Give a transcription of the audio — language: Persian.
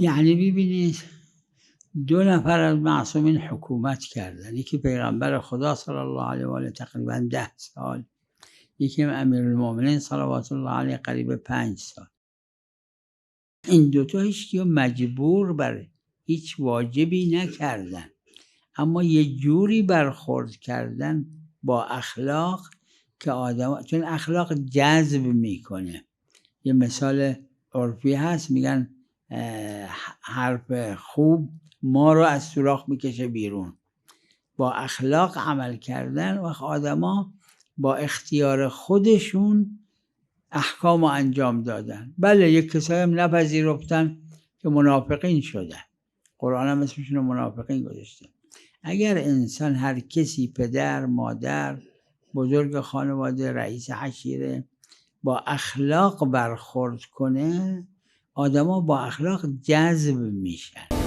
یعنی ببینید 2 نفر از معصومین حکومت کردن، یکی پیغمبر خدا صلی الله علیه و آله تقریبا 10 سال، یکی امیرالمومنین صلوات الله علیه قریب 5 سال. این دوتا هیچکی مجبور بر هیچ واجبی نکردن، اما یه جوری برخورد کردن با اخلاق که آدم، چون اخلاق جذب میکنه. یه مثال عرفی هست، میگن حرف خوب ما رو از سوراخ میکشه بیرون. با اخلاق عمل کردن و آدما با اختیار خودشون احکام رو انجام دادن. بله یک کسایی هم نپذیرفتن که منافقین شدن، قرآن هم اسمشون رو منافقین گذاشته. اگر انسان، هر کسی، پدر، مادر، بزرگ خانواده، رئیس عشیره، با اخلاق برخورد کنه، آدما با اخلاق جذب میشن.